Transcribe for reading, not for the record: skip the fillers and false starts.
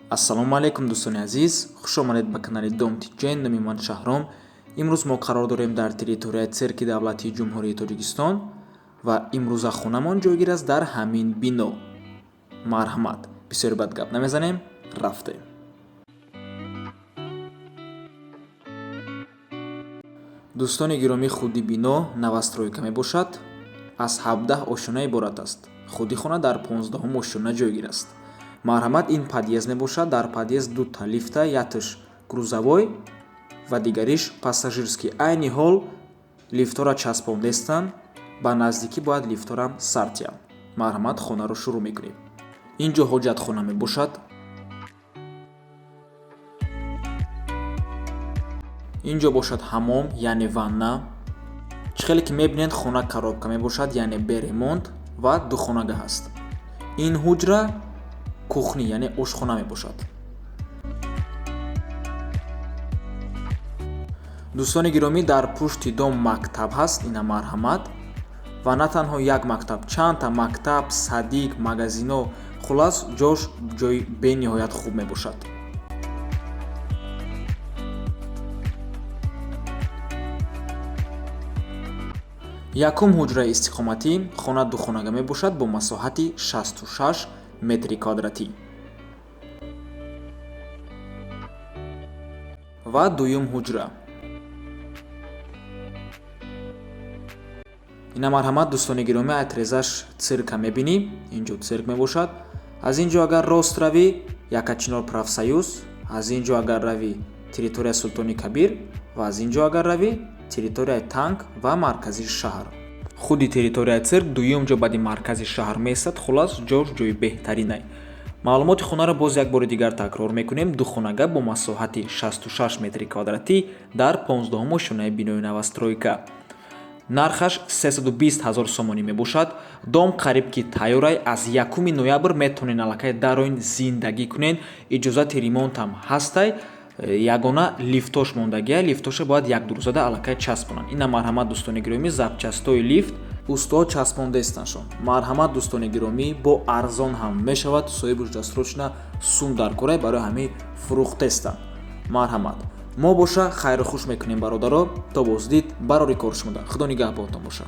Ассалому алайкум дӯстони азиз, хуш омадед ба канали Dom Tijen. Номи ман Шаҳром. Имрӯз мо қарор дорем дар территорияи цирки давлатии Ҷумҳурии Тоҷикистон ва имрӯза хонамон ҷойгир аст дар ҳамин бино. Марҳамат. Бисёри бад гап намезанем, рафтем. дӯстони гиромӣ, худи бино навастройка мебошад. Аз 17 ошона иборат аст. Худи хона дар 15 ошона ҷойгир аст. Марҳамат, ин подъезд мебошад. Дар подъезд дута лифта, якташ грузовой ва дигариш пассажирский. Айни ҳол лифтҳоро часпондестанд, ба наздикӣ бояд лифтҳорам сартям. Марҳамат, хонаро шурӯъ мекунем. Инҷо ҳоҷатхона мебошад. инҷо бошад ҳаммом, яъне ванна. чихеле ки мебинед, хона коробка мебошад, яъне беремонт ва духонагаҳ аст. Ин ҳуҷра кухни, яъне ошхона мебошад. дӯстони гиромӣ, дар пушти дом мактаб ҳаст, ина марҳамат. Ва на танҳо як мактаб, чандта мактаб, садик, магазино, хулас ҷош ҷои бениҳоят хуб мебошад. якум ҳуҷраи истиқоматӣ, хона духонага мебошад бо масоҳати 66 метри квадратӣ. ва дуюм ҳуҷра. ина марҳамат, дӯстони гиромӣ, айтрезаш цирка мебинӣ. Инҷо цирк мебошад. Аз инҷо агар рост равӣ, Якачинор профсоюз, аз инҷо агар равӣ территорияи Султони Кабир ва аз инҷо агар равӣ территорияи танк ва маркази шаҳр. Худи территорияи цирк дуюм ҷо баъди маркази шаҳр месад. Хулас ҷош ҷои беҳтаринай. маълумоти хонаро боз як бори дигар такрор мекунем. Духонага бо масоҳати 66 метри квадратӣ дар 15 ошонаи бинои навастройка. нархаш 320 000 сомонӣ мебошад. Дом қариб ки тайёрай. Аз 1 ноябр метавонед аллакай дароин зиндагӣ кунед. иҷозати ремонтам ҳастай. ягона лифтош мондагия. Лифтоша бояд 1-2 рӯзада аллакай часпонанд. ина марҳамат, дӯстони гиромӣ, запчастои лифт устод часпондестаншон. Марҳамат, дӯстони гиромӣ, бо арзон ҳам мешавад. соҳибуш дастрочна сум дар корай барои ҳамин фурӯхтестанд. Марҳамат. мо боша хайру хуш мекунем бародаро. То боздид, барори кор шумода. Худо нигаҳбонтон боша.